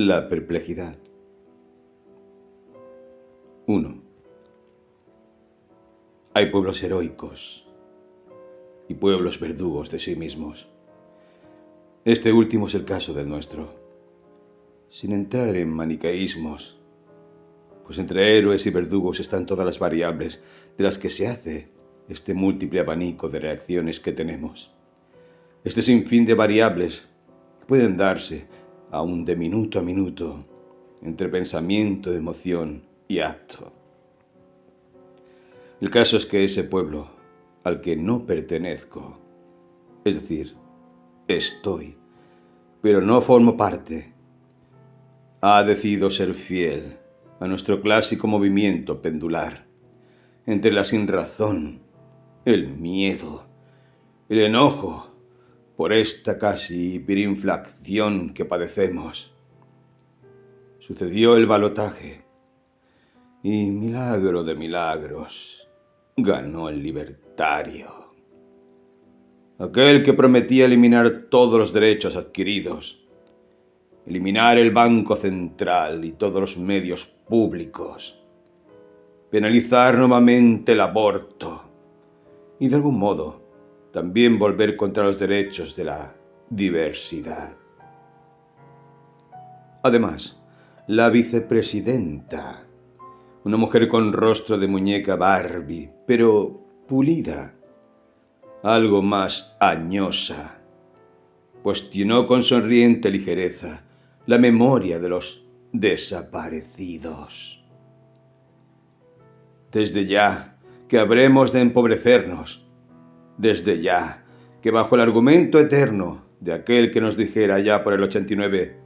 La perplejidad. 1. Hay pueblos heroicos y pueblos verdugos de sí mismos. Este último es el caso del nuestro. Sin entrar en maniqueísmos, pues entre héroes y verdugos están todas las variables de las que se hace este múltiple abanico de reacciones que tenemos. Este sinfín de variables que pueden darse aún de minuto a minuto entre pensamiento, emoción y acto. El caso es que ese pueblo al que no pertenezco, es decir, estoy, pero no formo parte, ha decidido ser fiel a nuestro clásico movimiento pendular entre la sinrazón, el miedo, el enojo por esta casi hiperinflación que padecemos. Sucedió el balotaje y, milagro de milagros, ganó el libertario. Aquel que prometía eliminar todos los derechos adquiridos, eliminar el Banco Central y todos los medios públicos, penalizar nuevamente el aborto y, de algún modo, también volver contra los derechos de la diversidad. Además, la vicepresidenta, una mujer con rostro de muñeca Barbie, pero pulida, algo más añosa, cuestionó con sonriente ligereza la memoria de los desaparecidos. Desde ya que habremos de empobrecernos, desde ya que bajo el argumento eterno de aquel que nos dijera ya por el 89,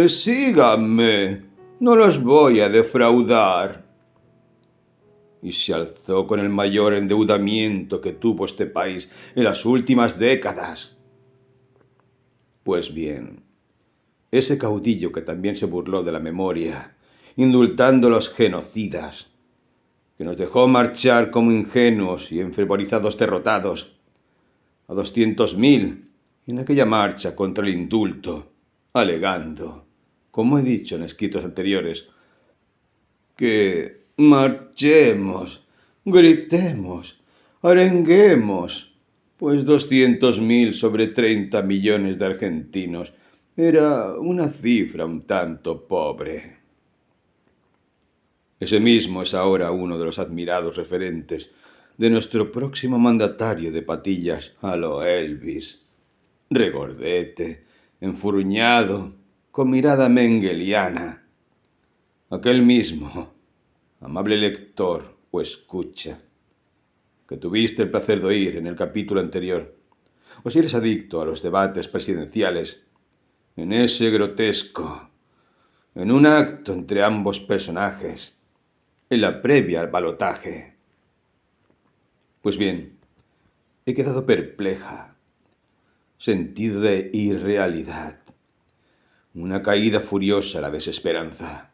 «Síganme, no los voy a defraudar», y se alzó con el mayor endeudamiento que tuvo este país en las últimas décadas. Pues bien, ese caudillo que también se burló de la memoria, indultando a los genocidas, que nos dejó marchar como ingenuos y enfervorizados derrotados, a 200.000 en aquella marcha contra el indulto, alegando, como he dicho en escritos anteriores, que marchemos, gritemos, arenguemos, pues 200.000 sobre 30 millones de argentinos era una cifra un tanto pobre. Ese mismo es ahora uno de los admirados referentes de nuestro próximo mandatario de patillas a lo Elvis, regordete, enfurruñado, con mirada mengeliana. Aquel mismo, amable lector o escucha, que tuviste el placer de oír en el capítulo anterior, o si eres adicto a los debates presidenciales, en ese grotesco, en un acto entre ambos personajes, en la previa al balotaje. Pues bien, he quedado perpleja, sentido de irrealidad, una caída furiosa a la desesperanza.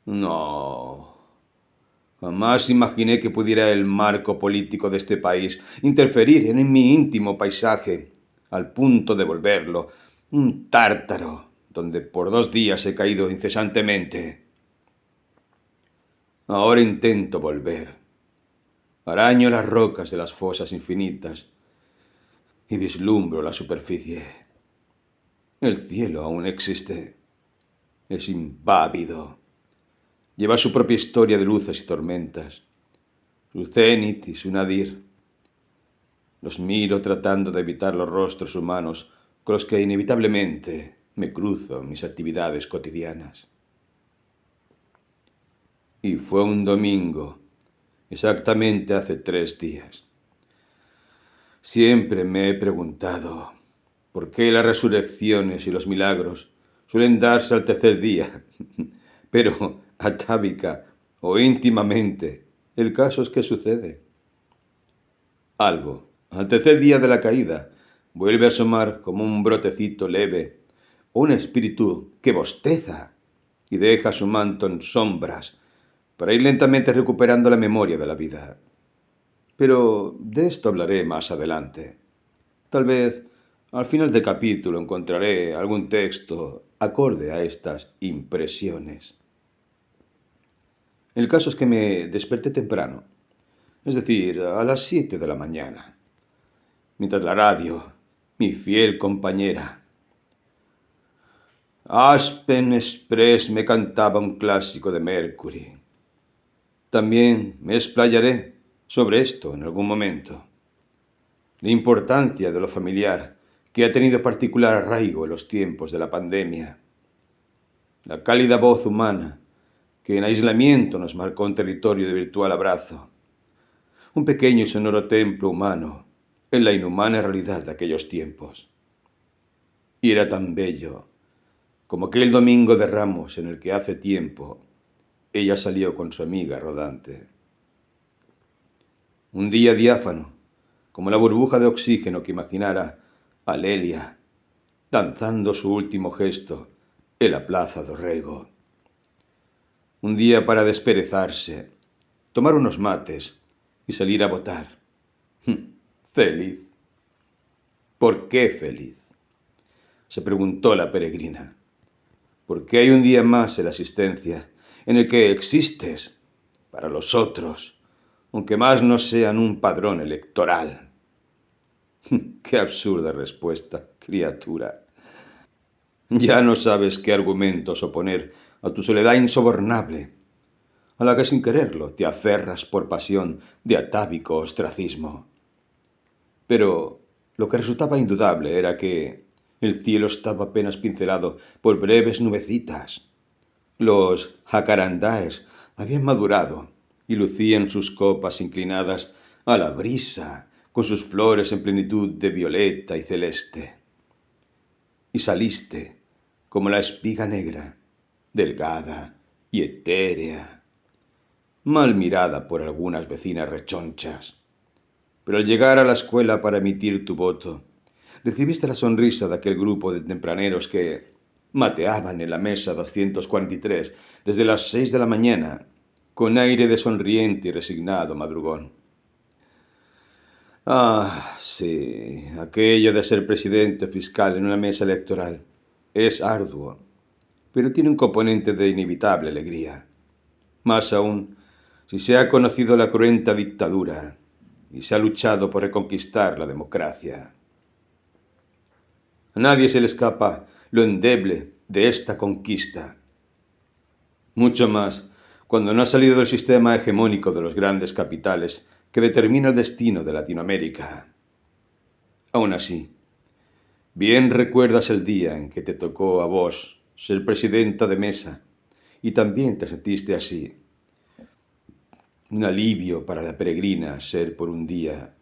No, jamás imaginé que pudiera el marco político de este país interferir en mi íntimo paisaje, al punto de volverlo un tártaro donde por 2 días he caído incesantemente. Ahora intento volver. Araño las rocas de las fosas infinitas y vislumbro la superficie. El cielo aún existe. Es impávido. Lleva su propia historia de luces y tormentas, su cénit y su nadir. Los miro tratando de evitar los rostros humanos con los que inevitablemente me cruzo en mis actividades cotidianas. Y fue un domingo, exactamente hace 3 días. Siempre me he preguntado por qué las resurrecciones y los milagros suelen darse al tercer día, pero atávica o íntimamente, el caso es que sucede. Algo, al tercer día de la caída, vuelve a asomar como un brotecito leve o un espíritu que bosteza y deja su manto en sombras para ir lentamente recuperando la memoria de la vida. Pero de esto hablaré más adelante. Tal vez Al final del capítulo encontraré algún texto acorde a estas impresiones. El caso es que me desperté temprano, es decir, a las 7 de la mañana, mientras la radio, mi fiel compañera, Aspen Express, me cantaba un clásico de Mercury. También me explayaré sobre esto en algún momento. La importancia de lo familiar, que ha tenido particular arraigo en los tiempos de la pandemia. La cálida voz humana, que en aislamiento nos marcó un territorio de virtual abrazo. Un pequeño y sonoro templo humano en la inhumana realidad de aquellos tiempos. Y era tan bello como aquel domingo de Ramos en el que hace tiempo ella salió con su amiga rodante. Un día diáfano, como la burbuja de oxígeno que imaginara a Lelia danzando su último gesto en la plaza do Rego. Un día para desperezarse, tomar unos mates y salir a votar. Feliz. ¿Por qué feliz? Se preguntó la peregrina. Porque hay un día más en la existencia en el que existes para los otros, aunque más no sean un padrón electoral. Qué absurda respuesta, criatura. Ya no sabes qué argumentos oponer a tu soledad insobornable, a la que sin quererlo te aferras por pasión de atávico ostracismo. Pero lo que resultaba indudable era que el cielo estaba apenas pincelado por breves nubecitas. Los jacarandáes habían madurado y lucían sus copas inclinadas a la brisa con sus flores en plenitud de violeta y celeste. Y saliste como la espiga negra, delgada y etérea, mal mirada por algunas vecinas rechonchas. Pero al llegar a la escuela para emitir tu voto, recibiste la sonrisa de aquel grupo de tempraneros que mateaban en la mesa 243 desde las 6 de la mañana, con aire de sonriente y resignado madrugón. Ah, sí, aquello de ser presidente o fiscal en una mesa electoral es arduo, pero tiene un componente de inevitable alegría. Más aún, si se ha conocido la cruenta dictadura y se ha luchado por reconquistar la democracia. A nadie se le escapa lo endeble de esta conquista. Mucho más cuando no ha salido del sistema hegemónico de los grandes capitales que determina el destino de Latinoamérica. Aún así, bien recuerdas el día en que te tocó a vos ser presidenta de mesa y también te sentiste así. Un alivio para la peregrina ser por un día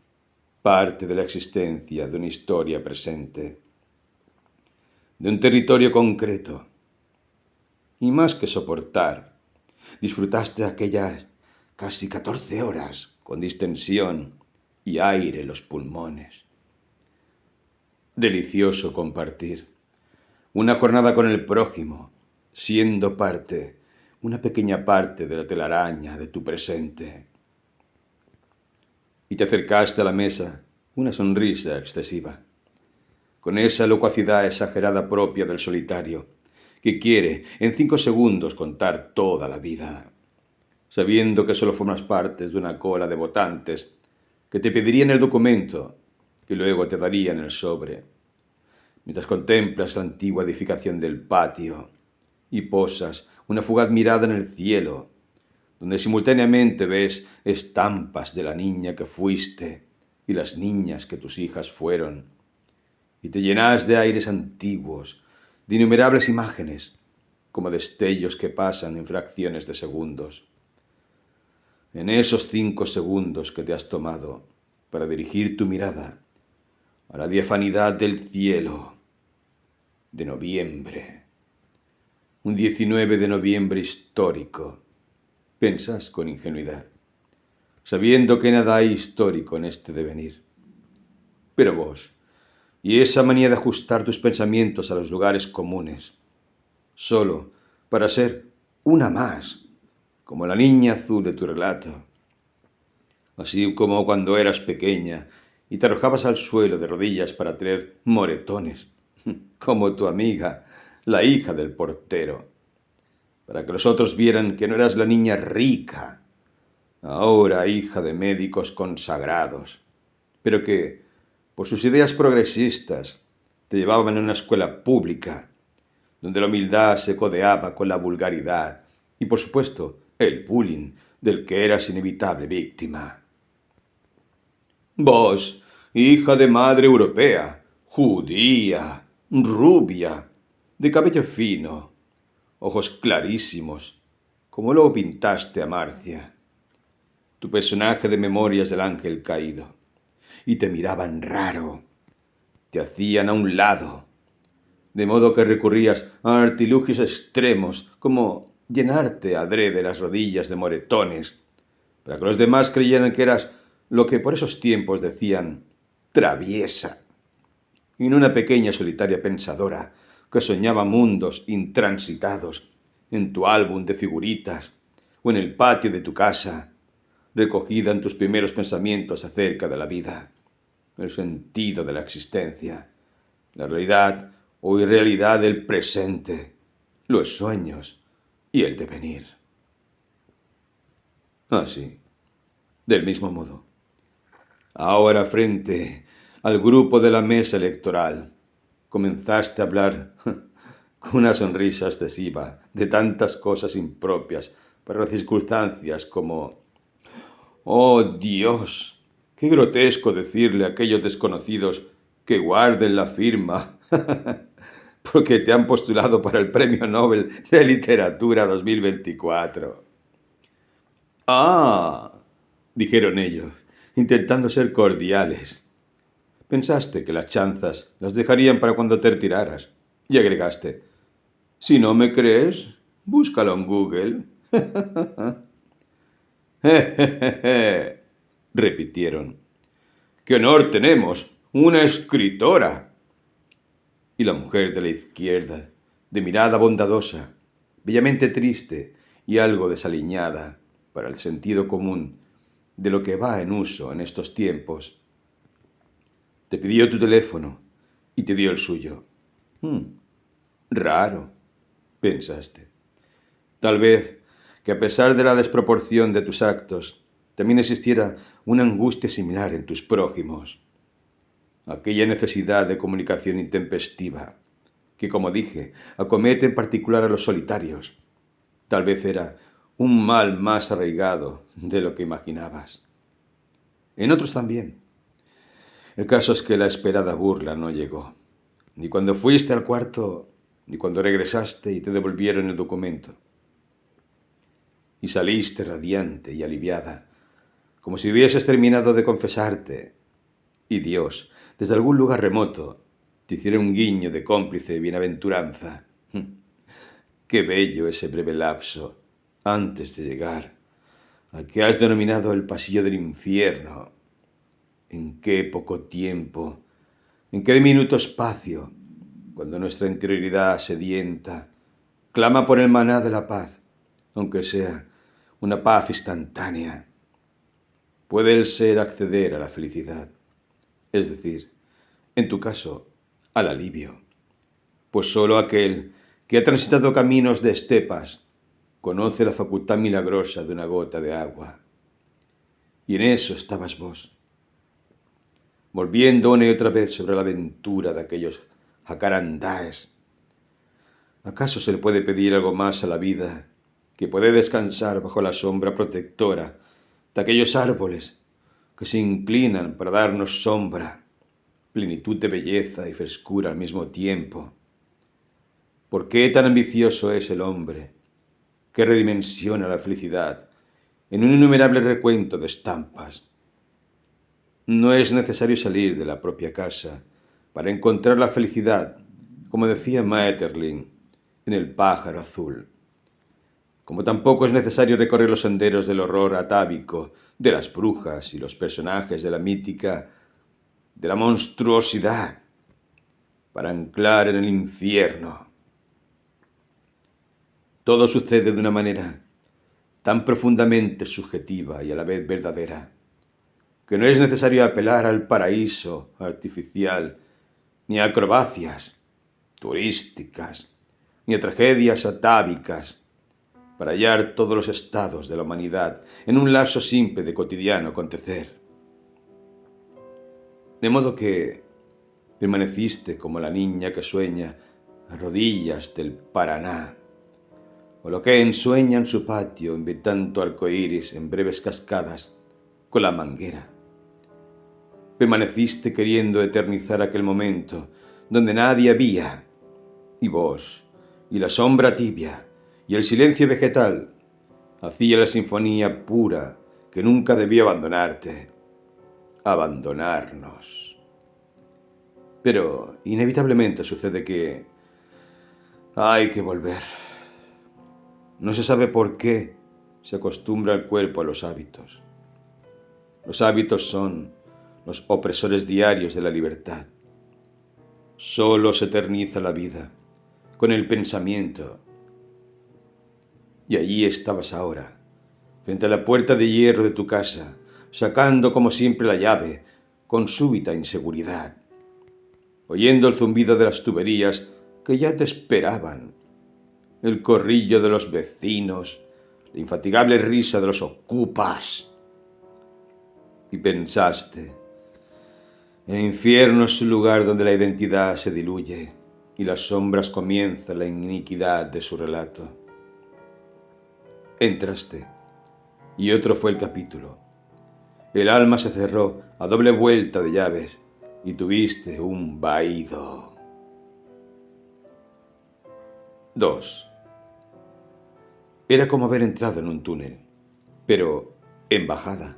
parte de la existencia de una historia presente, de un territorio concreto. Y más que soportar, disfrutaste aquellas casi 14 horas con distensión y aire en los pulmones. Delicioso compartir una jornada con el prójimo, siendo parte, una pequeña parte de la telaraña de tu presente. Y te acercaste a la mesa, una sonrisa excesiva, con esa locuacidad exagerada propia del solitario, que quiere en 5 segundos contar toda la vida, sabiendo que solo formas parte de una cola de votantes que te pedirían el documento que luego te darían el sobre, mientras contemplas la antigua edificación del patio y posas una fugaz mirada en el cielo, donde simultáneamente ves estampas de la niña que fuiste y las niñas que tus hijas fueron, y te llenas de aires antiguos, de innumerables imágenes, como destellos que pasan en fracciones de segundos. En esos 5 segundos que te has tomado para dirigir tu mirada a la diafanidad del cielo de noviembre, un 19 de noviembre histórico, pensás con ingenuidad, sabiendo que nada hay histórico en este devenir. Pero vos, y esa manía de ajustar tus pensamientos a los lugares comunes, solo para ser una más, como la niña azul de tu relato, así como cuando eras pequeña y te arrojabas al suelo de rodillas para tener moretones, como tu amiga, la hija del portero, para que los otros vieran que no eras la niña rica, ahora hija de médicos consagrados, pero que, por sus ideas progresistas, te llevaban a una escuela pública, donde la humildad se codeaba con la vulgaridad y, por supuesto, el bullying del que eras inevitable víctima. Vos, hija de madre europea, judía, rubia, de cabello fino, ojos clarísimos, como luego pintaste a Marcia, tu personaje de Memorias del Ángel Caído, y te miraban raro, te hacían a un lado, de modo que recurrías a artilugios extremos como llenarte adrede las rodillas de moretones, para que los demás creyeran que eras lo que por esos tiempos decían traviesa, y no una pequeña solitaria pensadora que soñaba mundos intransitados en tu álbum de figuritas o en el patio de tu casa, recogida en tus primeros pensamientos acerca de la vida, el sentido de la existencia, la realidad o irrealidad del presente, los sueños y el devenir. Así, del mismo modo, ahora frente al grupo de la mesa electoral, comenzaste a hablar con una sonrisa excesiva de tantas cosas impropias para las circunstancias como «Oh, Dios, qué grotesco decirle a aquellos desconocidos que guarden la firma porque te han postulado para el Premio Nobel de Literatura 2024». «Ah», dijeron ellos, intentando ser cordiales. Pensaste que las chanzas las dejarían para cuando te retiraras y agregaste: «Si no me crees, búscalo en Google». repitieron. «¡Qué honor tenemos! ¡Una escritora!». Y la mujer de la izquierda, de mirada bondadosa, bellamente triste y algo desaliñada para el sentido común de lo que va en uso en estos tiempos, te pidió tu teléfono y te dio el suyo. Raro, pensaste. Tal vez que a pesar de la desproporción de tus actos, también existiera una angustia similar en tus prójimos. Aquella necesidad de comunicación intempestiva, que, como dije, acomete en particular a los solitarios, tal vez era un mal más arraigado de lo que imaginabas. En otros también. El caso es que la esperada burla no llegó, ni cuando fuiste al cuarto, ni cuando regresaste y te devolvieron el documento. Y saliste radiante y aliviada, como si hubieses terminado de confesarte, y Dios, desde algún lugar remoto, te hiciera un guiño de cómplice bienaventuranza. Qué bello ese breve lapso antes de llegar al que has denominado el pasillo del infierno. En qué poco tiempo, en qué diminuto espacio, cuando nuestra interioridad sedienta clama por el maná de la paz, aunque sea una paz instantánea, puede el ser acceder a la felicidad, es decir, en tu caso, al alivio, pues solo aquel que ha transitado caminos de estepas conoce la facultad milagrosa de una gota de agua. Y en eso estabas vos, volviendo una y otra vez sobre la aventura de aquellos jacarandáes. ¿Acaso se le puede pedir algo más a la vida que poder descansar bajo la sombra protectora de aquellos árboles que se inclinan para darnos sombra, plenitud de belleza y frescura al mismo tiempo? ¿Por qué tan ambicioso es el hombre que redimensiona la felicidad en un innumerable recuento de estampas? No es necesario salir de la propia casa para encontrar la felicidad, como decía Maeterlinck, en el pájaro azul. Como tampoco es necesario recorrer los senderos del horror atávico, de las brujas y los personajes de la mítica, de la monstruosidad, para anclar en el infierno. Todo sucede de una manera tan profundamente subjetiva y a la vez verdadera, que no es necesario apelar al paraíso artificial, ni a acrobacias turísticas, ni a tragedias atávicas, para hallar todos los estados de la humanidad en un lapso simple de cotidiano acontecer. De modo que permaneciste como la niña que sueña a rodillas del Paraná, o lo que ensueña en su patio inventando arcoíris en breves cascadas con la manguera. Permaneciste queriendo eternizar aquel momento donde nadie había, y vos, y la sombra tibia, y el silencio vegetal, hacía la sinfonía pura que nunca debió abandonarte, abandonarnos. Pero inevitablemente sucede que hay que volver. No se sabe por qué se acostumbra el cuerpo a los hábitos. Los hábitos son los opresores diarios de la libertad. Solo se eterniza la vida con el pensamiento. Y allí estabas ahora, frente a la puerta de hierro de tu casa, sacando como siempre la llave, con súbita inseguridad, oyendo el zumbido de las tuberías que ya te esperaban, el corrillo de los vecinos, la infatigable risa de los ocupas. Y pensaste, el infierno es un lugar donde la identidad se diluye y las sombras comienza la iniquidad de su relato. Entraste, y otro fue el capítulo. El alma se cerró a doble vuelta de llaves y tuviste un vaído. 2. Era como haber entrado en un túnel, pero en bajada.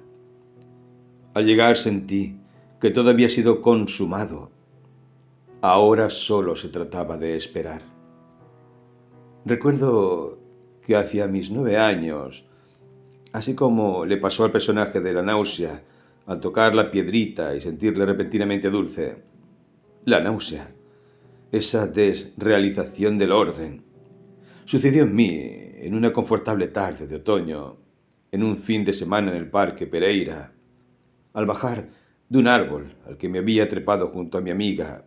Al llegar sentí que todo había sido consumado. Ahora solo se trataba de esperar. Recuerdo que hacia mis 9 años, así como le pasó al personaje de La náusea al tocar la piedrita y sentirle repentinamente dulce, la náusea, esa desrealización del orden, sucedió en mí en una confortable tarde de otoño, en un fin de semana en el Parque Pereira, al bajar de un árbol al que me había trepado junto a mi amiga,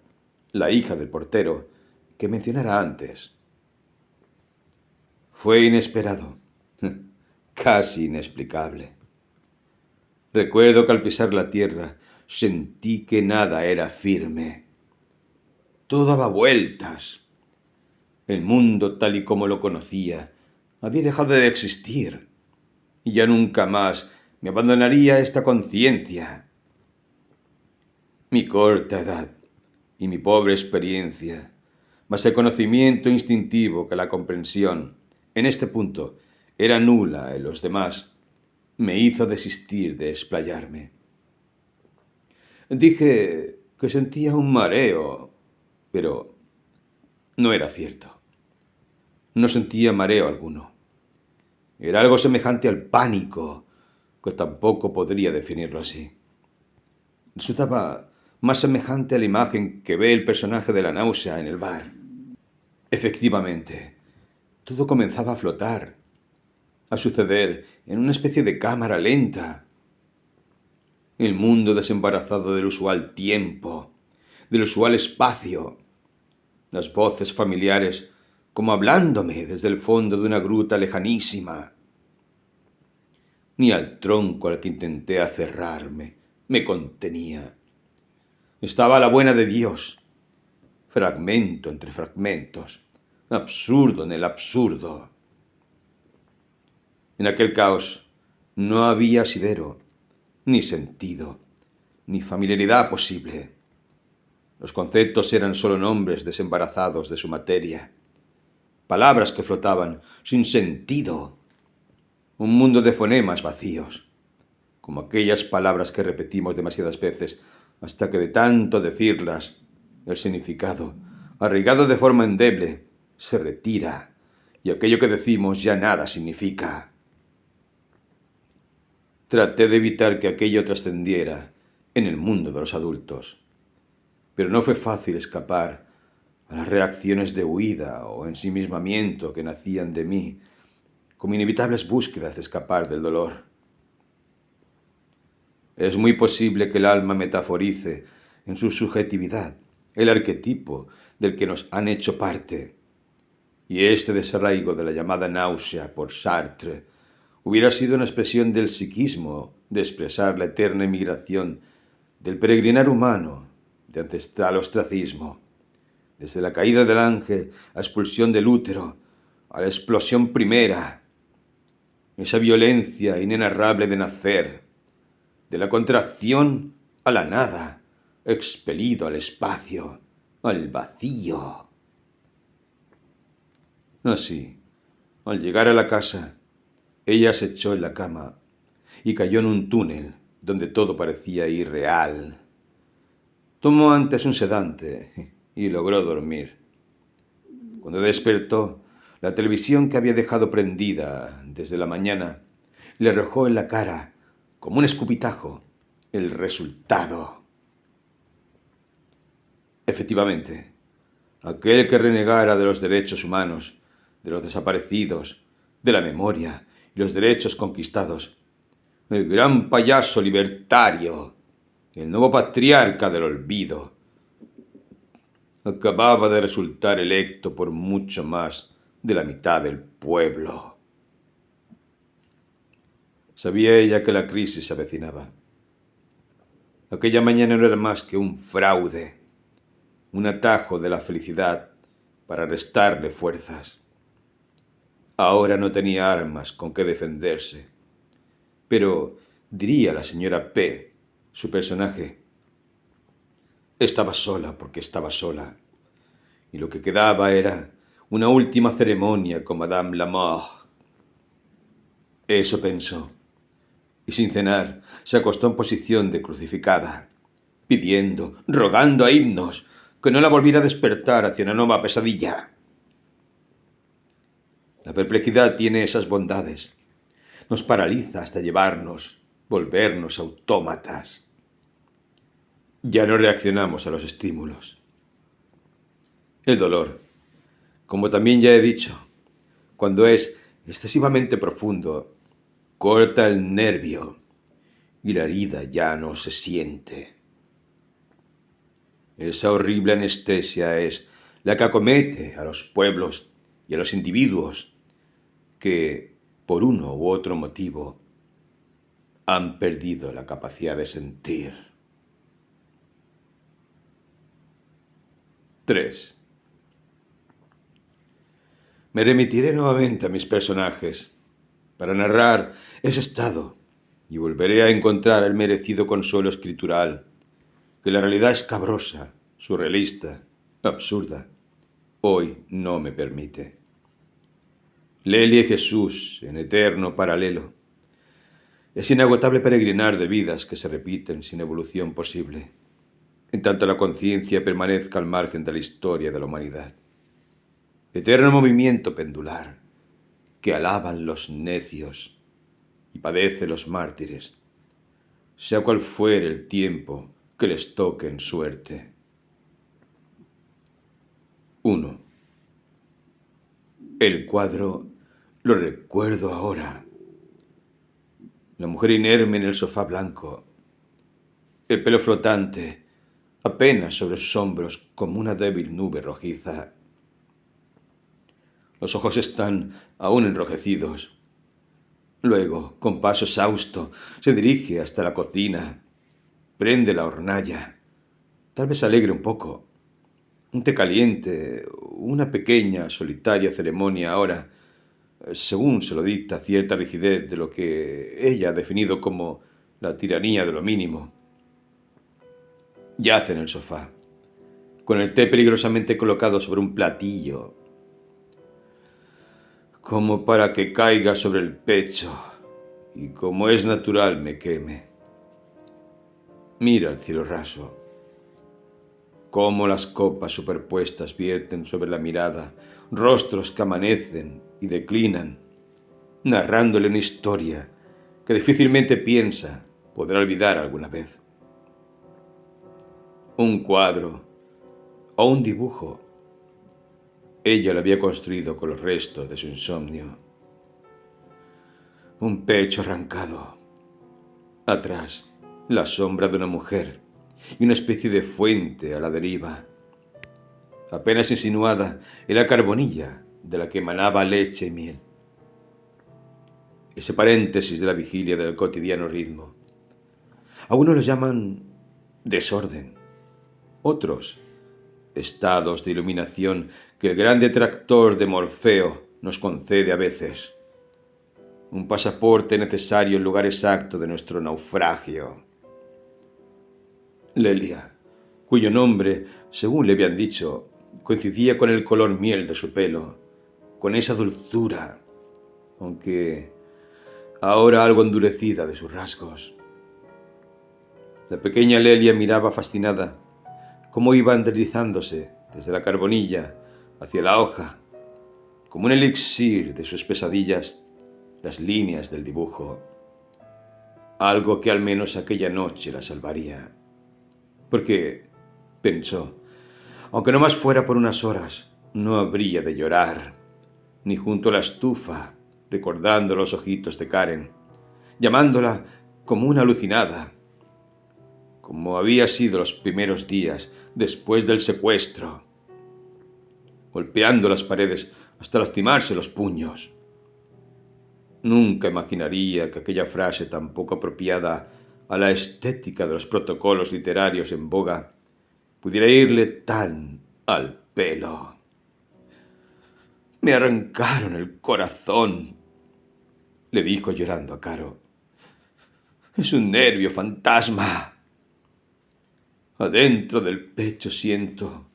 la hija del portero, que mencionara antes. Fue inesperado, casi inexplicable. Recuerdo que al pisar la tierra sentí que nada era firme. Todo daba vueltas. El mundo tal y como lo conocía había dejado de existir y ya nunca más me abandonaría esta conciencia. Mi corta edad y mi pobre experiencia, más el conocimiento instintivo que la comprensión, en este punto era nula en los demás, me hizo desistir de explayarme. Dije que sentía un mareo, pero no era cierto. No sentía mareo alguno. Era algo semejante al pánico, que tampoco podría definirlo así. Resultaba más semejante a la imagen que ve el personaje de La náusea en el bar. Efectivamente, todo comenzaba a flotar, a suceder en una especie de cámara lenta. El mundo desembarazado del usual tiempo, del usual espacio, las voces familiares como hablándome desde el fondo de una gruta lejanísima. Ni al tronco al que intenté aferrarme me contenía. Estaba a la buena de Dios, fragmento entre fragmentos, absurdo en el absurdo. En aquel caos no había asidero, ni sentido, ni familiaridad posible. Los conceptos eran solo nombres desembarazados de su materia, palabras que flotaban sin sentido, un mundo de fonemas vacíos, como aquellas palabras que repetimos demasiadas veces hasta que de tanto decirlas, el significado, arraigado de forma endeble, se retira y aquello que decimos ya nada significa. Traté de evitar que aquello trascendiera en el mundo de los adultos, pero no fue fácil escapar a las reacciones de huida o ensimismamiento que nacían de mí, como inevitables búsquedas de escapar del dolor. Es muy posible que el alma metaforice en su subjetividad el arquetipo del que nos han hecho parte. Y este desarraigo de la llamada náusea por Sartre hubiera sido una expresión del psiquismo de expresar la eterna emigración del peregrinar humano de ancestral ostracismo, desde la caída del ángel a la expulsión del útero, a la explosión primera, esa violencia inenarrable de nacer, de la contracción a la nada, expelido al espacio, al vacío. Así, al llegar a la casa, ella se echó en la cama y cayó en un túnel donde todo parecía irreal. Tomó antes un sedante y logró dormir. Cuando despertó, la televisión que había dejado prendida desde la mañana le arrojó en la cara, como un escupitajo, el resultado. Efectivamente, aquel que renegara de los derechos humanos, de los desaparecidos, de la memoria y los derechos conquistados, el gran payaso libertario, el nuevo patriarca del olvido, acababa de resultar electo por mucho más de la mitad del pueblo. Sabía ella que la crisis se avecinaba. Aquella mañana no era más que un fraude, un atajo de la felicidad para restarle fuerzas. Ahora no tenía armas con que defenderse. Pero, diría la señora P., su personaje, estaba sola porque estaba sola, y lo que quedaba era una última ceremonia con Madame Lamothe. Eso pensó, y sin cenar se acostó en posición de crucificada, pidiendo, rogando a himnos que no la volviera a despertar hacia una nueva pesadilla. La perplejidad tiene esas bondades. Nos paraliza hasta volvernos autómatas. Ya no reaccionamos a los estímulos. El dolor, como también ya he dicho, cuando es excesivamente profundo, corta el nervio y la herida ya no se siente. Esa horrible anestesia es la que acomete a los pueblos y a los individuos que, por uno u otro motivo, han perdido la capacidad de sentir. 3. Me remitiré nuevamente a mis personajes para narrar ese estado y volveré a encontrar el merecido consuelo escritural que la realidad escabrosa, surrealista, absurda, hoy no me permite. Lelia y Jesús, en eterno paralelo, es inagotable peregrinar de vidas que se repiten sin evolución posible, en tanto la conciencia permanezca al margen de la historia de la humanidad. Eterno movimiento pendular que alaban los necios y padece los mártires, sea cual fuere el tiempo que les toque en suerte. 1. El cuadro lo recuerdo ahora. La mujer inerme en el sofá blanco, el pelo flotante apenas sobre sus hombros como una débil nube rojiza. Los ojos están aún enrojecidos. Luego, con paso exhausto, se dirige hasta la cocina, prende la hornalla, tal vez alegre un poco. Un té caliente, una pequeña, solitaria ceremonia ahora, según se lo dicta cierta rigidez de lo que ella ha definido como la tiranía de lo mínimo. Yace en el sofá, con el té peligrosamente colocado sobre un platillo, como para que caiga sobre el pecho y, como es natural, me queme. Mira el cielo raso, cómo las copas superpuestas vierten sobre la mirada rostros que amanecen y declinan, narrándole una historia que difícilmente piensa podrá olvidar alguna vez. Un cuadro o un dibujo, ella lo había construido con los restos de su insomnio. Un pecho arrancado, atrás, la sombra de una mujer y una especie de fuente a la deriva. Apenas insinuada en la carbonilla de la que emanaba leche y miel. Ese paréntesis de la vigilia del cotidiano ritmo. Algunos lo llaman desorden, otros estados de iluminación que el gran detractor de Morfeo nos concede a veces. Un pasaporte necesario el lugar exacto de nuestro naufragio. Lelia, cuyo nombre, según le habían dicho, coincidía con el color miel de su pelo, con esa dulzura, aunque ahora algo endurecida de sus rasgos. La pequeña Lelia miraba fascinada cómo iban deslizándose desde la carbonilla hacia la hoja, como un elixir de sus pesadillas, las líneas del dibujo. Algo que al menos aquella noche la salvaría. Porque, pensó, aunque no más fuera por unas horas, no habría de llorar, ni junto a la estufa, recordando los ojitos de Karen, llamándola como una alucinada, como había sido los primeros días después del secuestro, golpeando las paredes hasta lastimarse los puños. Nunca imaginaría que aquella frase tan poco apropiada a la estética de los protocolos literarios en boga pudiera irle tan al pelo. Me arrancaron el corazón, le dijo llorando a Caro. Es un nervio fantasma. Adentro del pecho siento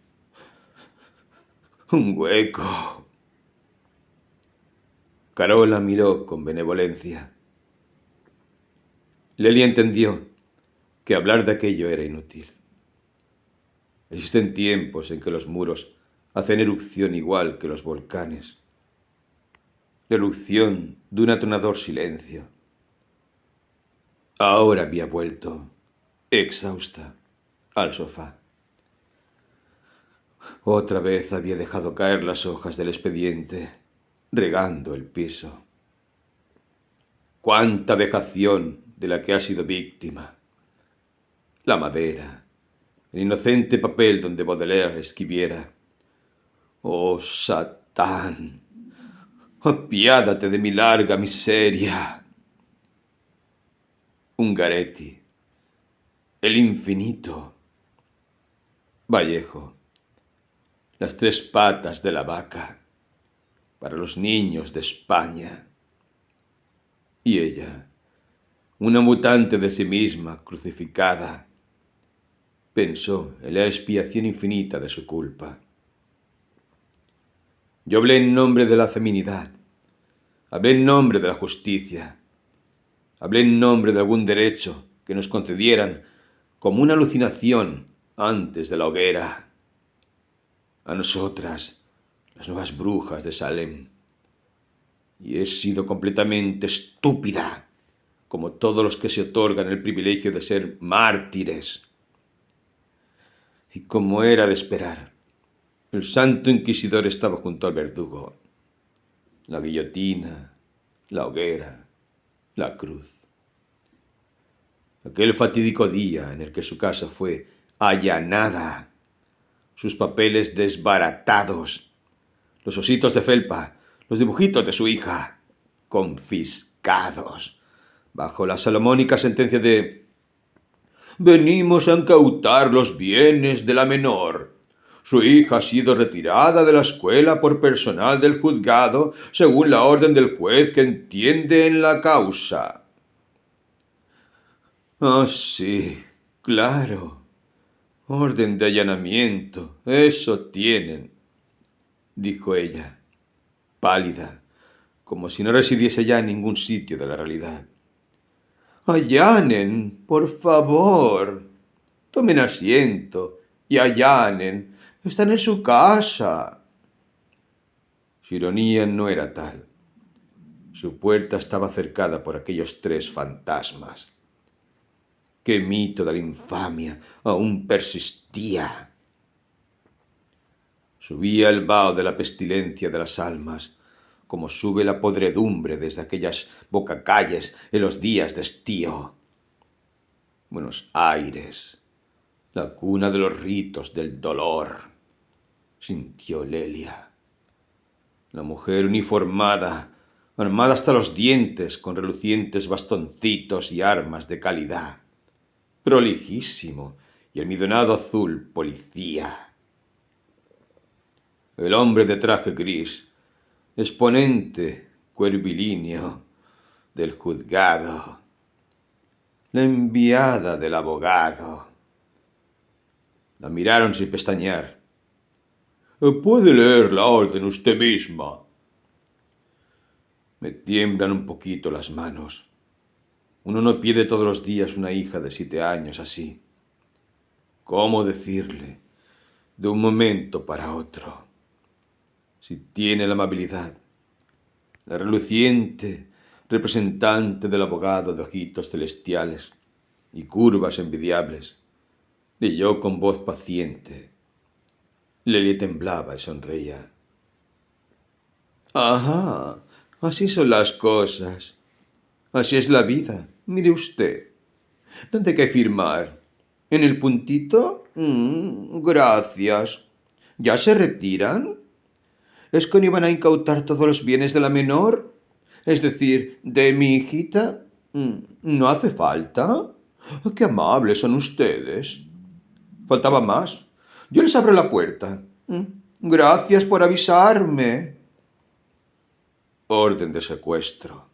un hueco. Carola miró con benevolencia. Lelia entendió que hablar de aquello era inútil. Existen tiempos en que los muros hacen erupción igual que los volcanes. La erupción de un atronador silencio. Ahora había vuelto, exhausta, al sofá. Otra vez había dejado caer las hojas del expediente, regando el piso. ¡Cuánta vejación de la que ha sido víctima! La madera, el inocente papel donde Baudelaire escribiera: ¡Oh, Satán! ¡Apiádate de mi larga miseria! Ungaretti, el infinito. Vallejo, las tres patas de la vaca, para los niños de España. Y ella, una mutante de sí misma, crucificada, pensó en la expiación infinita de su culpa. Yo hablé en nombre de la feminidad, hablé en nombre de la justicia, hablé en nombre de algún derecho que nos concedieran como una alucinación antes de la hoguera. A nosotras, las nuevas brujas de Salem. Y he sido completamente estúpida, como todos los que se otorgan el privilegio de ser mártires. Y como era de esperar, el santo inquisidor estaba junto al verdugo. La guillotina, la hoguera, la cruz. Aquel fatídico día en el que su casa fue allanada, sus papeles desbaratados, los ositos de felpa, los dibujitos de su hija, confiscados, bajo la salomónica sentencia de: venimos a incautar los bienes de la menor. Su hija ha sido retirada de la escuela por personal del juzgado según la orden del juez que entiende en la causa. Ah, sí, claro. Orden de allanamiento, eso tienen, dijo ella, pálida, como si no residiese ya en ningún sitio de la realidad. Allanen, por favor. Tomen asiento y allanen. Están en su casa. Su ironía no era tal. Su puerta estaba cercada por aquellos tres fantasmas. ¡Qué mito de la infamia aún persistía! Subía el vaho de la pestilencia de las almas, como sube la podredumbre desde aquellas bocacalles en los días de estío. Buenos Aires, la cuna de los ritos del dolor, sintió Lelia. La mujer uniformada, armada hasta los dientes con relucientes bastoncitos y armas de calidad. Prolijísimo y almidonado azul policía. El hombre de traje gris, exponente curvilíneo del juzgado. La enviada del abogado. La miraron sin pestañear. «Puede leer la orden usted misma». Me tiemblan un poquito las manos. Uno no pierde todos los días una hija de 7 años así. ¿Cómo decirle de un momento para otro? Si tiene la amabilidad, la reluciente representante del abogado de ojitos celestiales y curvas envidiables, leyó con voz paciente. Lelia temblaba y sonreía. «Ajá, así son las cosas. Así es la vida. Mire usted. ¿Dónde hay que firmar? ¿En el puntito? Gracias. ¿Ya se retiran? ¿Es que no iban a incautar todos los bienes de la menor? Es decir, de mi hijita. ¿No hace falta? ¡Qué amables son ustedes! Faltaba más. Yo les abro la puerta. Gracias por avisarme. Orden de secuestro.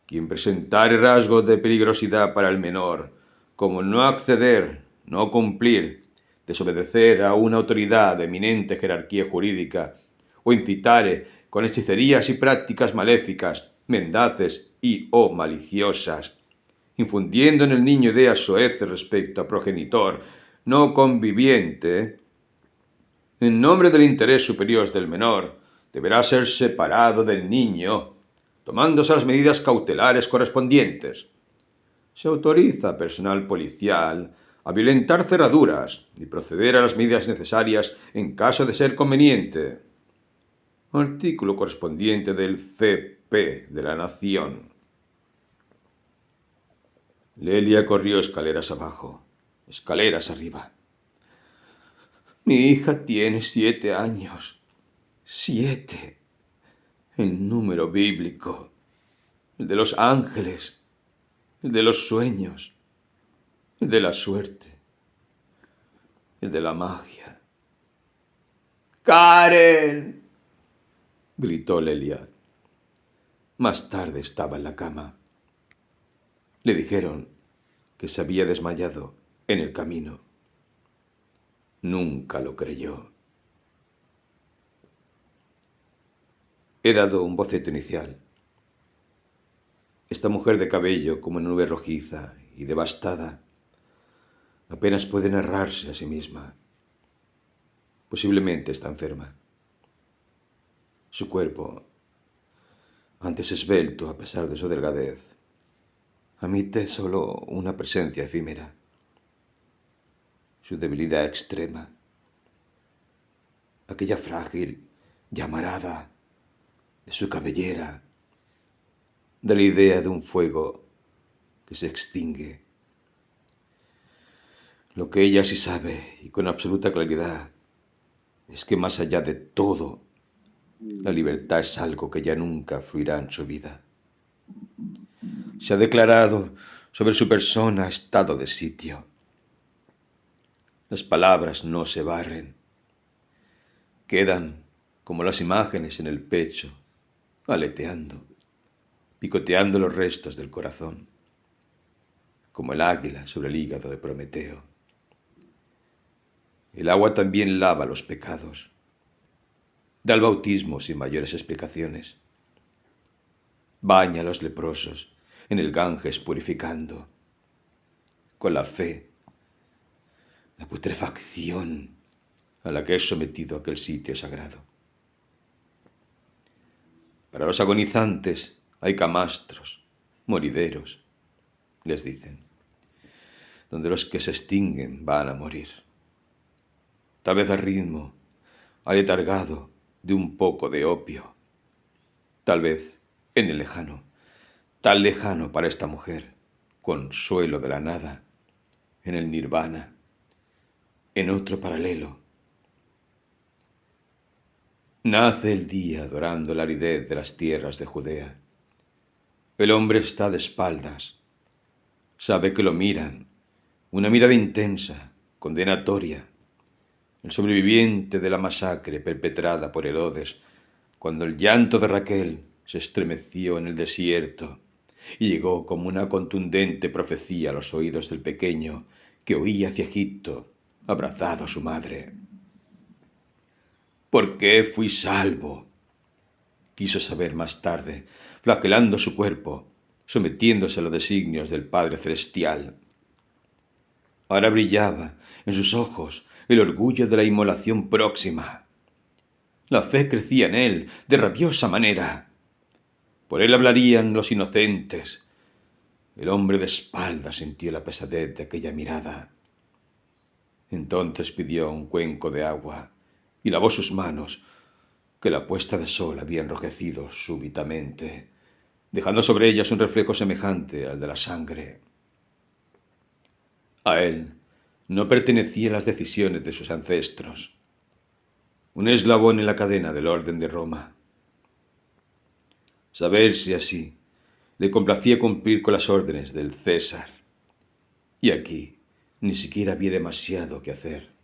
Quien presentare rasgo de peligrosidad para el menor, como no acceder, no cumplir, desobedecer a una autoridad de eminente jerarquía jurídica, o incitare con hechicerías y prácticas maléficas, mendaces y o maliciosas, infundiendo en el niño ideas soeces respecto a progenitor no conviviente, en nombre del interés superior del menor, deberá ser separado del niño, tomándose las medidas cautelares correspondientes. Se autoriza a personal policial a violentar cerraduras y proceder a las medidas necesarias en caso de ser conveniente. Artículo correspondiente del CP de la Nación. Lelia corrió escaleras abajo, escaleras arriba. Mi hija tiene 7 años. 7. El número bíblico. El de los ángeles. El de los sueños. El de la suerte. El de la magia. ¡Karen!, gritó Lelia. Más tarde estaba en la cama. Le dijeron que se había desmayado en el camino. Nunca lo creyó. He dado un boceto inicial. Esta mujer de cabello como una nube rojiza y devastada apenas puede narrarse a sí misma. Posiblemente está enferma. Su cuerpo, antes esbelto a pesar de su delgadez, admite solo una presencia efímera. Su debilidad extrema, aquella frágil llamarada de su cabellera, de la idea de un fuego que se extingue. Lo que ella sí sabe, y con absoluta claridad, es que más allá de todo, la libertad es algo que ya nunca fluirá en su vida. Se ha declarado sobre su persona estado de sitio. Las palabras no se barren. Quedan como las imágenes en el pecho, aleteando, picoteando los restos del corazón, como el águila sobre el hígado de Prometeo. El agua también lava los pecados, da el bautismo sin mayores explicaciones, baña a los leprosos en el Ganges purificando, con la fe, la putrefacción a la que es sometido aquel sitio sagrado. Para los agonizantes hay camastros, morideros, les dicen, donde los que se extinguen van a morir. Tal vez al ritmo, aletargado de un poco de opio. Tal vez en el lejano, tan lejano para esta mujer, consuelo de la nada, en el nirvana, en otro paralelo. Nace el día adorando la aridez de las tierras de Judea. El hombre está de espaldas, sabe que lo miran, una mirada intensa, condenatoria. El sobreviviente de la masacre perpetrada por Herodes, cuando el llanto de Raquel se estremeció en el desierto y llegó como una contundente profecía a los oídos del pequeño que huía hacia Egipto, abrazado a su madre. ¿Por qué fui salvo? Quiso saber más tarde, flagelando su cuerpo, sometiéndose a los designios del Padre Celestial. Ahora brillaba en sus ojos el orgullo de la inmolación próxima. La fe crecía en él de rabiosa manera. Por él hablarían los inocentes. El hombre de espaldas sintió la pesadez de aquella mirada. Entonces pidió un cuenco de agua y lavó sus manos, que la puesta de sol había enrojecido súbitamente, dejando sobre ellas un reflejo semejante al de la sangre. A él no pertenecían las decisiones de sus ancestros, un eslabón en la cadena del orden de Roma. Saberse así le complacía cumplir con las órdenes del César, y aquí ni siquiera había demasiado que hacer.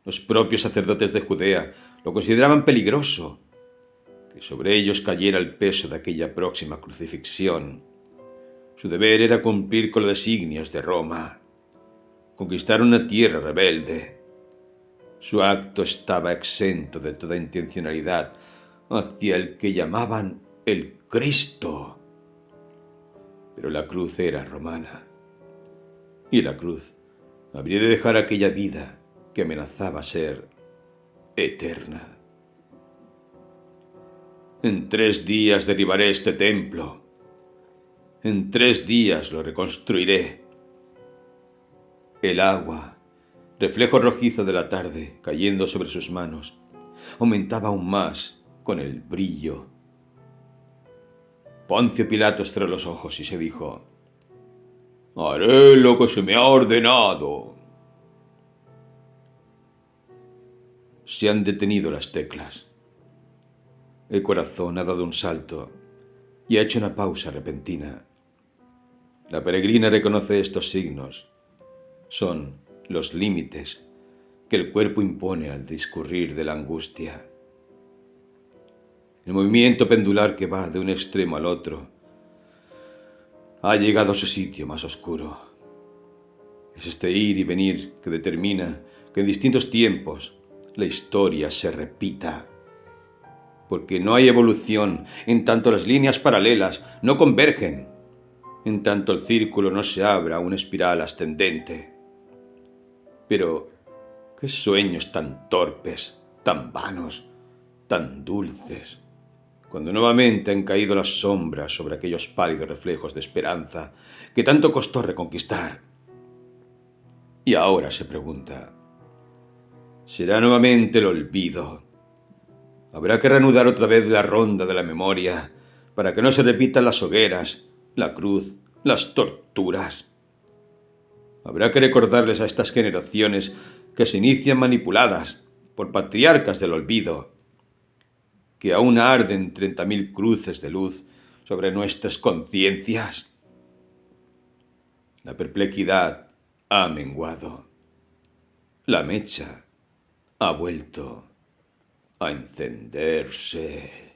Los propios sacerdotes de Judea lo consideraban peligroso, que sobre ellos cayera el peso de aquella próxima crucifixión. Su deber era cumplir con los designios de Roma, conquistar una tierra rebelde. Su acto estaba exento de toda intencionalidad hacia el que llamaban el Cristo. Pero la cruz era romana, y la cruz habría de dejar aquella vida que amenazaba ser eterna. En 3 días derribaré este templo. En 3 días lo reconstruiré. El agua, reflejo rojizo de la tarde cayendo sobre sus manos, aumentaba aún más con el brillo. Poncio Pilato cerró los ojos y se dijo: «Haré lo que se me ha ordenado». Se han detenido las teclas. El corazón ha dado un salto y ha hecho una pausa repentina. La peregrina reconoce estos signos. Son los límites que el cuerpo impone al discurrir de la angustia. El movimiento pendular que va de un extremo al otro ha llegado a su sitio más oscuro. Es este ir y venir que determina que en distintos tiempos la historia se repita. Porque no hay evolución en tanto las líneas paralelas no convergen, en tanto el círculo no se abra una espiral ascendente. Pero, ¿qué sueños tan torpes, tan vanos, tan dulces, cuando nuevamente han caído las sombras sobre aquellos pálidos reflejos de esperanza que tanto costó reconquistar? Y ahora se pregunta, ¿será nuevamente el olvido? Habrá que reanudar otra vez la ronda de la memoria para que no se repitan las hogueras, la cruz, las torturas. Habrá que recordarles a estas generaciones que se inician manipuladas por patriarcas del olvido, que aún arden 30.000 cruces de luz sobre nuestras conciencias. La perplejidad ha menguado. La mecha ha vuelto a encenderse.